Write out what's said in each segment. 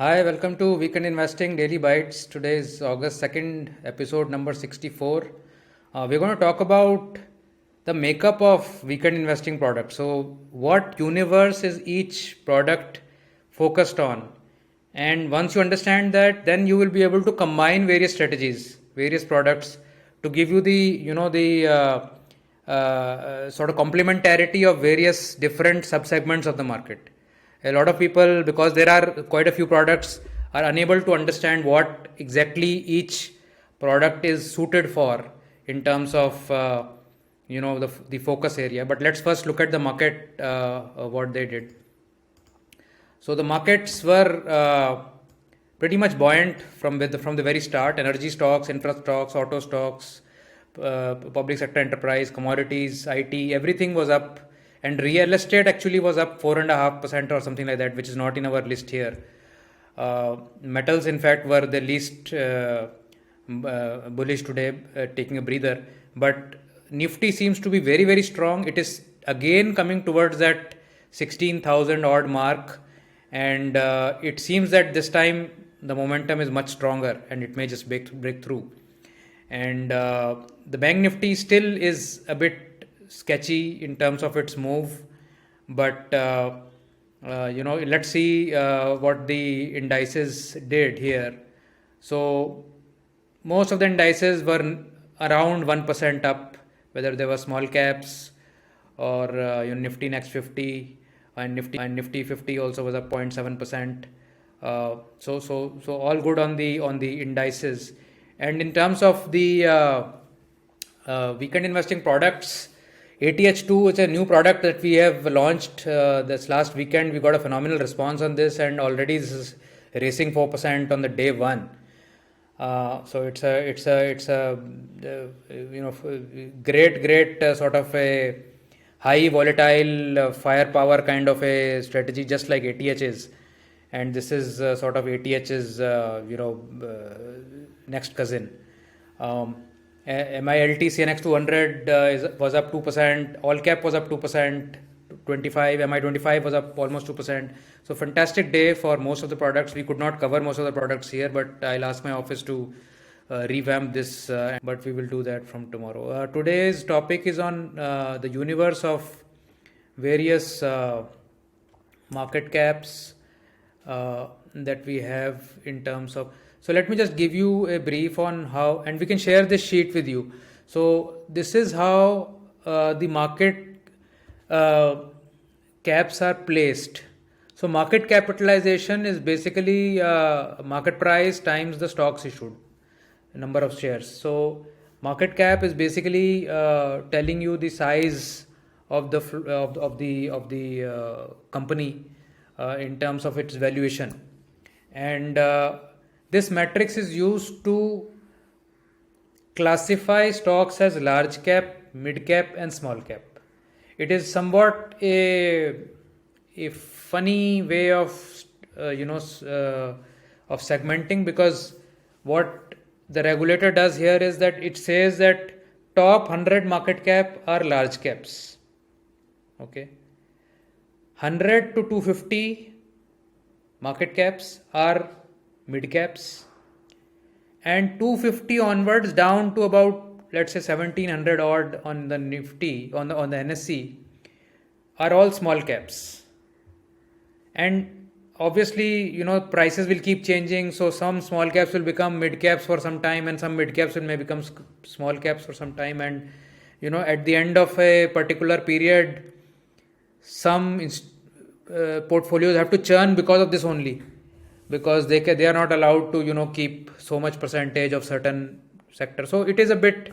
Hi, welcome to Weekend Investing Daily Bites. Today is August 2nd, episode number 64. We're going to talk about the makeup of weekend investing products. So, what universe is each product focused on? And once you understand that, then you will be able to combine various strategies, various products to give you the sort of complementarity of various different subsegments of the market. A lot of people, because there are quite a few products, are unable to understand what exactly each product is suited for in terms of the focus area. But let's first look at the market, what they did. So the markets were pretty much buoyant from the very start. Energy stocks, infra stocks, auto stocks, public sector enterprise, commodities, IT, everything was up, and real estate actually was up 4.5% or something like that, which is not in our list here. Metals, in fact, were the least bullish today, taking a breather. But Nifty seems to be very, very strong. It is again coming towards that 16,000 odd mark, and it seems that this time the momentum is much stronger and it may just break through. And the bank nifty still is a bit sketchy in terms of its move, but let's see what the indices did here. So most of the indices were around 1% up, whether they were small caps or Nifty Next 50, and Nifty 50 also was up 0.7%. So all good on the indices. And in terms of the weekend investing products, ATH2 is a new product that we have launched this last weekend. We got a phenomenal response on this, and already this is racing 4% on the day one. So it's a great sort of a high volatile firepower kind of a strategy, just like ATH is. And this is sort of ATH's next cousin. MILT CNX 200 was up 2%, all cap was up 2%, 25, MI25 was up almost 2%. So fantastic day for most of the products. We could not cover most of the products here, but I'll ask my office to revamp this, but we will do that from tomorrow. Today's topic is on the universe of various market caps that we have in terms of. So let me just give you a brief on how, and we can share this sheet with you. So this is how the market caps are placed. So market capitalization is basically market price times the stocks issued, number of shares. So market cap is basically telling you the size of the company in terms of its valuation, and this matrix is used to classify stocks as large cap, mid cap, and small cap. It is somewhat a funny way of of segmenting, because what the regulator does here is that it says that top 100 market cap are large caps. Okay. 100 to 250 market caps are mid caps, and 250 onwards down to about, let's say, 1700 odd on the Nifty, on the NSE, are all small caps. And obviously, prices will keep changing, so some small caps will become mid caps for some time, and some mid caps may become small caps for some time. And at the end of a particular period, some portfolios have to churn because of this only, because they are not allowed to keep so much percentage of certain sector. So it is a bit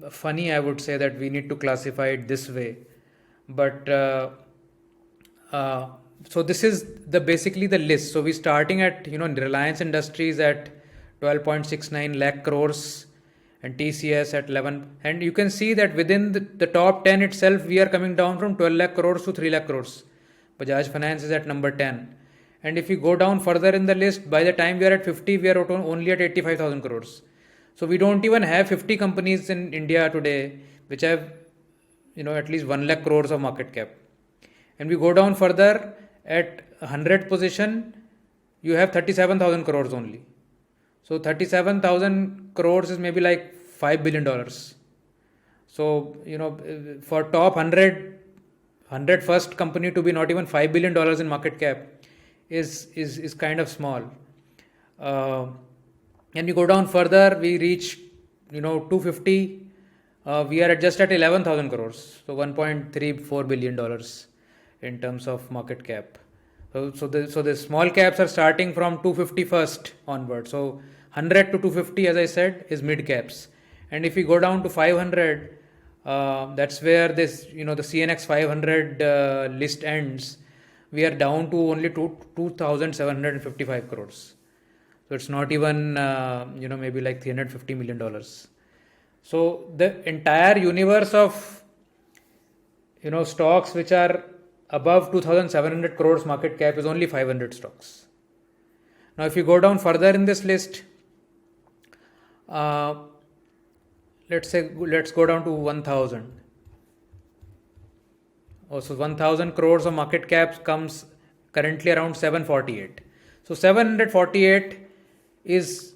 funny, I would say, that we need to classify it this way. But so this is basically the list. So we're starting at Reliance Industries at 12.69 lakh crores and TCS at 11, and you can see that within the top 10 itself we are coming down from 12 lakh crores to 3 lakh crores. Bajaj Finance is at number 10, and if we go down further in the list, by the time we are at 50, we are only at 85,000 crores. So we don't even have 50 companies in India today which have at least 1 lakh crores of market cap. And we go down further, at 100th position, you have 37,000 crores only. So 37,000 crores is maybe like $5 billion. So, for top 100 first company to be not even $5 billion in market cap is kind of small. And we go down further, we reach, 250. We are just at 11,000 crores. So $1.34 billion in terms of market cap. So the small caps are starting from 250 first onward. So 100 to 250, as I said, is mid caps. And if we go down to 500, that's where this, the CNX 500 list ends. We are down to only 2,755 crores. So it's not even, maybe like $350 million. So the entire universe of, stocks which are above 2,700 crores market cap is only 500 stocks. Now, if you go down further in this list, let's go down to 1,000. So 1,000 crores of market cap comes currently around 748. So 748 is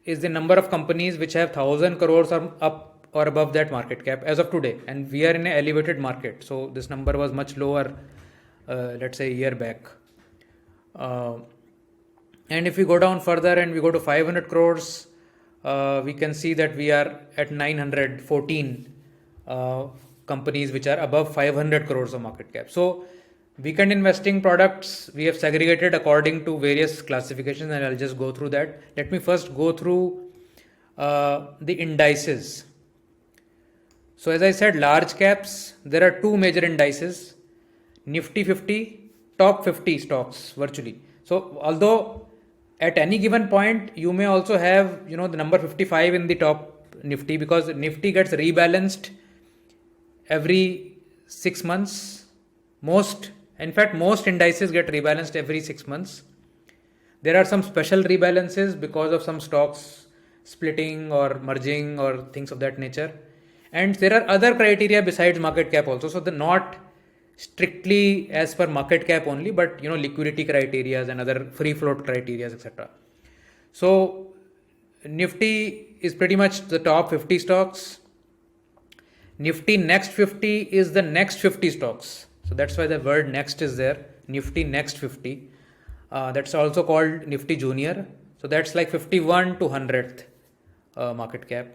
the number of companies which have 1,000 crores or up or above that market cap as of today. And we are in an elevated market. So this number was much lower, let's say a year back. And if we go down further and we go to 500 crores, we can see that we are at 914 companies which are above 500 crores of market cap. So weekend investing products we have segregated according to various classifications, and I'll just go through that. Let me first go through the indices. So as I said, large caps, there are two major indices, Nifty 50, top 50 stocks virtually. So although at any given point you may also have the number 55 in the top Nifty, because Nifty gets rebalanced every 6 months. Most indices get rebalanced every 6 months. There are some special rebalances because of some stocks splitting or merging or things of that nature. And there are other criteria besides market cap also. So they're not strictly as per market cap only, but liquidity criteria and other free float criteria, etc. So Nifty is pretty much the top 50 stocks. Nifty next 50 is the next 50 stocks. So that's why the word next is there. Nifty next 50. That's also called Nifty Junior. So that's like 51 to 100th market cap.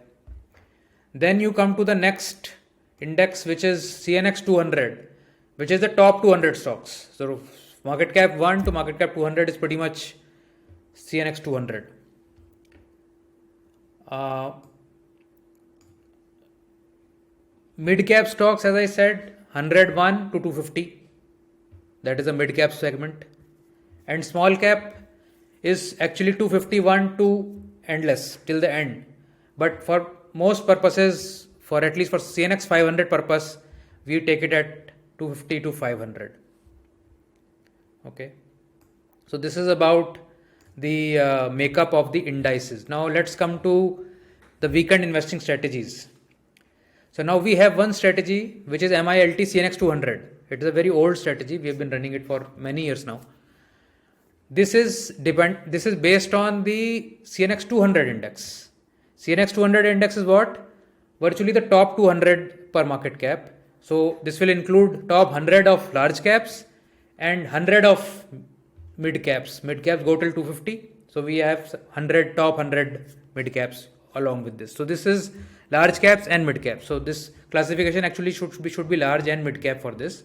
Then you come to the next index, which is CNX 200, which is the top 200 stocks. So market cap 1 to market cap 200 is pretty much CNX 200. Mid cap stocks, as I said, 101 to 250. That is a mid cap segment. And small cap is actually 251 to endless till the end. But for most purposes, for at least for CNX 500 purpose, we take it at 250 to 500. Okay. So this is about the makeup of the indices. Now let's come to the weekend investing strategies. So now we have one strategy which is MILT CNX 200. It is a very old strategy. We have been running it for many years now. This is based on the CNX 200 index. CNX 200 index is what? Virtually the top 200 per market cap. So this will include top 100 of large caps and 100 of mid caps. Mid caps go till 250. So we have top 100 mid caps along with this. So this is large caps and mid caps. So this classification actually should be large and mid cap for this.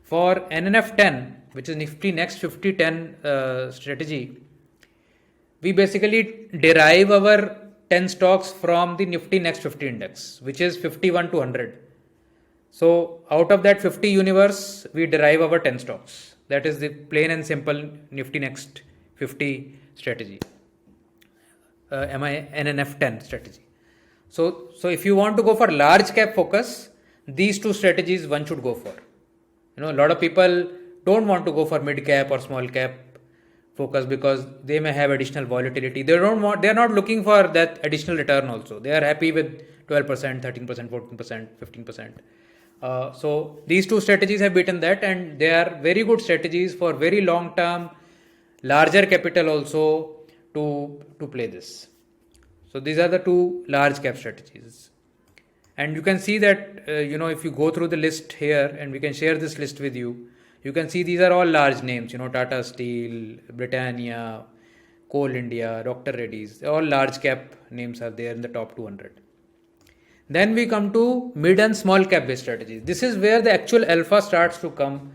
For NNF 10, which is Nifty Next 50 10 strategy, we basically derive our 10 stocks from the Nifty Next 50 index, which is 51 to 100. So out of that 50 universe, we derive our 10 stocks. That is the plain and simple Nifty Next 50 strategy, NNF 10 strategy. So if you want to go for large cap focus, these two strategies one should go for. A lot of people don't want to go for mid cap or small cap focus because they may have additional volatility. They are not looking for that additional return also. They are happy with 12%, 13%, 14%, 15%. So these two strategies have beaten that, and they are very good strategies for very long term, larger capital also to play this. So these are the two large cap strategies. And you can see that, if you go through the list here, and we can share this list with you, you can see these are all large names, Tata Steel, Britannia, Coal India, Dr. Reddy's, all large cap names are there in the top 200. Then we come to mid and small cap based strategies. This is where the actual alpha starts to come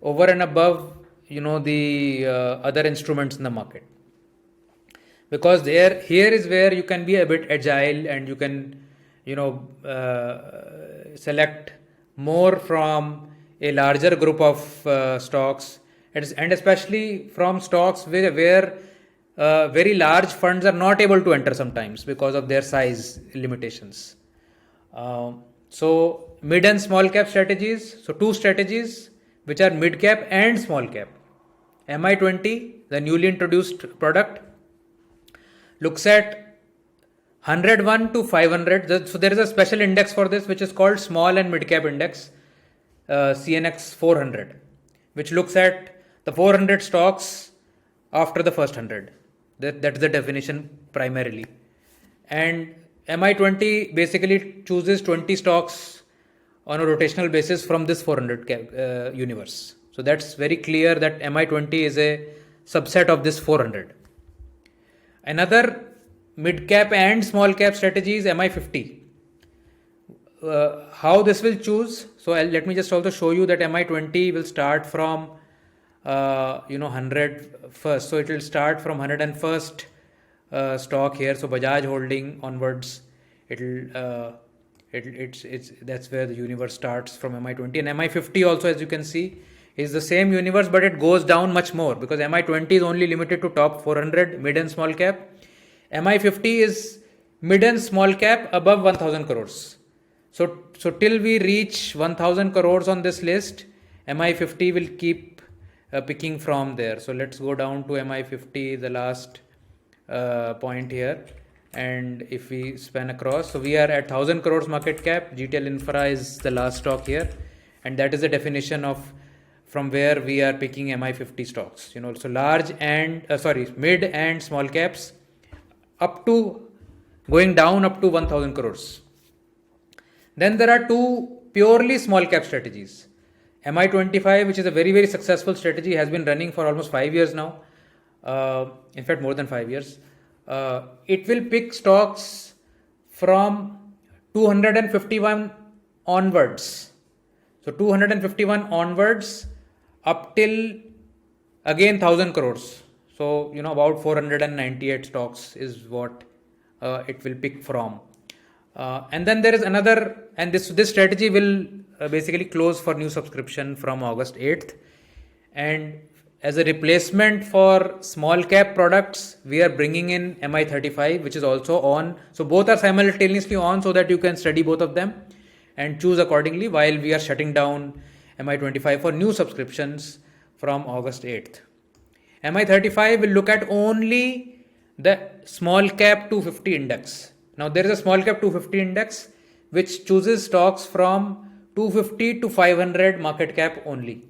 over and above, the other instruments in the market. Because here is where you can be a bit agile, and you can, select more from a larger group of stocks, and especially from stocks where very large funds are not able to enter sometimes because of their size limitations. So mid and small cap strategies. So two strategies which are mid cap and small cap. MI20, the newly introduced product, looks at 101 to 500. So there is a special index for this which is called small and mid cap index, CNX 400, which looks at the 400 stocks after the first 100. That's the definition primarily. And MI20 basically chooses 20 stocks on a rotational basis from this 400 universe. So that's very clear that MI20 is a subset of this 400. Another mid cap and small cap strategy is MI50. How this will choose? So let me just also show you that MI20 will start from 100 first. So it will start from 101st stock here. So Bajaj Holding onwards, it's that's where the universe starts from MI20. And MI50 also, as you can see, is the same universe, but it goes down much more because MI20 is only limited to top 400 mid and small cap. MI50 is mid and small cap above 1000 crores. So till we reach 1000 crores on this list, MI50 will keep picking from there. So let's go down to MI50, the last point here. And if we span across, so we are at 1000 crores market cap. GTL Infra is the last stock here. And that is the definition of from where we are picking MI50 stocks. So large and, mid and small caps up to going down up to 1000 crores. Then there are two purely small cap strategies. MI25, which is a very, very successful strategy, has been running for almost 5 years now. In fact, more than 5 years. It will pick stocks from 251 onwards. So 251 onwards up till again 1000 crores. So, about 498 stocks is what it will pick from. And then there is another, and this strategy will basically close for new subscription from August 8th. And as a replacement for small cap products, we are bringing in MI35, which is also on. So both are simultaneously on so that you can study both of them and choose accordingly while we are shutting down MI25 for new subscriptions from August 8th. MI35 will look at only the small cap 250 index. Now there is a small cap 250 index which chooses stocks from 250 to 500 market cap only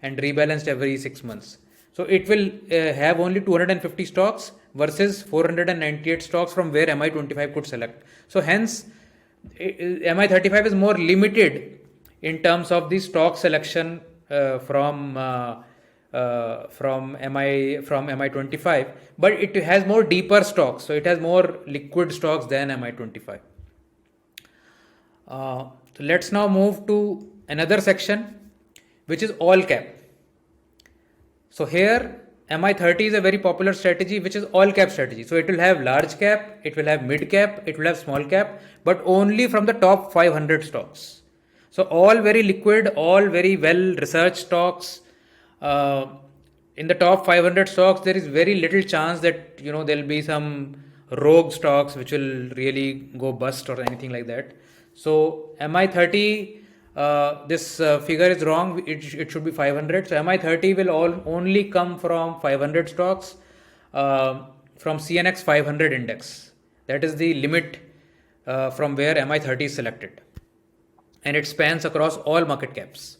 and rebalanced every 6 months. So it will have only 250 stocks versus 498 stocks from where MI25 could select. So hence MI35 is more limited in terms of the stock selection from MI25, but it has more deeper stocks, so it has more liquid stocks than MI25. So let's now move to another section, which is all cap. So here MI30 is a very popular strategy, which is all cap strategy. So it will have large cap, it will have mid cap, it will have small cap, but only from the top 500 stocks. So all very liquid, all very well researched stocks. In the top 500 stocks, there is very little chance that there will be some rogue stocks which will really go bust or anything like that. So MI30, this figure is wrong. It should be 500. So MI30 will only come from 500 stocks from CNX 500 index. That is the limit from where MI30 is selected. and it spans across all market caps.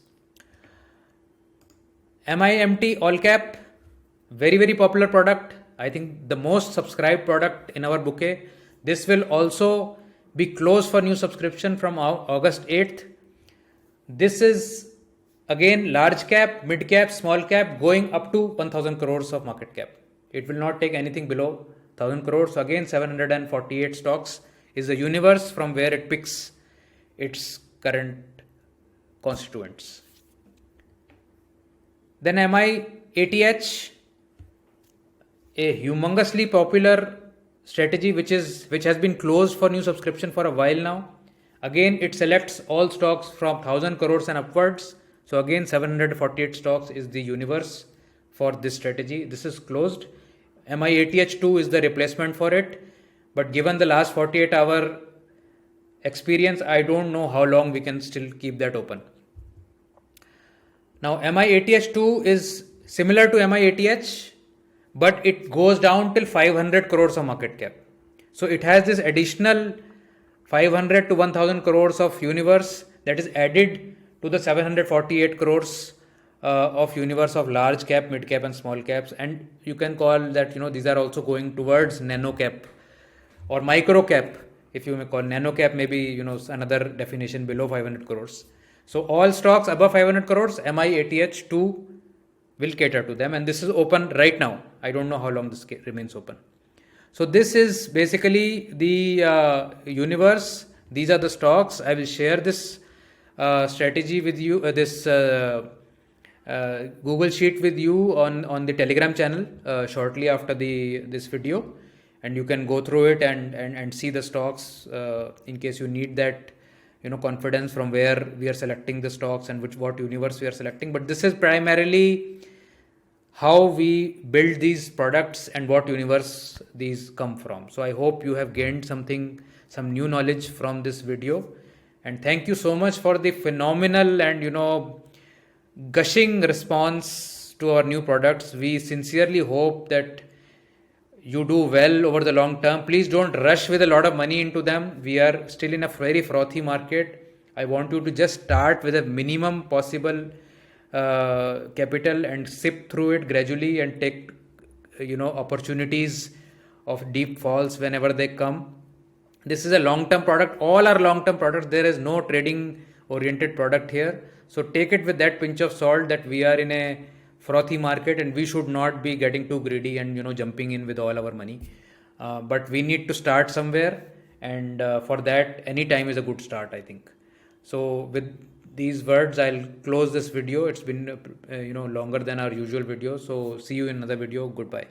MIMT all cap, very very popular product. I think the most subscribed product in our bouquet. This will also be closed for new subscription from August 8th. This is again large cap, mid cap, small cap, going up to 1000 crores of market cap. It will not take anything below 1000 crores. So again, 748 stocks is the universe from where it picks its current constituents. Then MIATH, a humongously popular strategy which has been closed for new subscription for a while now. Again, it selects all stocks from 1000 crores and upwards. So again, 748 stocks is the universe for this strategy. This is closed. MIATH2 is the replacement for it. But given the last 48-hour experience, I don't know how long we can still keep that open. Now, MIATH2 is similar to MIATH, but it goes down till 500 crores of market cap. So it has this additional 500 to 1000 crores of universe that is added to the 748 crores of universe of large cap, mid cap and small caps. And you can call that, these are also going towards nano cap or micro cap, if you may call. Nano cap maybe, another definition below 500 crores. So all stocks above 500 crores, MIATH2 will cater to them. And this is open right now. I don't know how long this remains open. So this is basically the universe. These are the stocks. I will share this strategy with you, this Google Sheet with you on the Telegram channel shortly after this video. And you can go through it and see the stocks in case you need that confidence from where we are selecting the stocks and what universe we are selecting. But this is primarily how we build these products and what universe these come from. So I hope you have gained some new knowledge from this video. And thank you so much for the phenomenal and gushing response to our new products. We sincerely hope that you do well over the long term. Please don't rush with a lot of money into them. We are still in a very frothy market. I want you to just start with a minimum possible capital and sip through it gradually and take opportunities of deep falls whenever they come. This is a long-term product. All are long-term products. There is no trading oriented product here. So take it with that pinch of salt that we are in a frothy market and we should not be getting too greedy and jumping in with all our money. But we need to start somewhere, and for that any time is a good start, I think. So with these words, I'll close this video. It's been longer than our usual video. So see you in another video. Goodbye.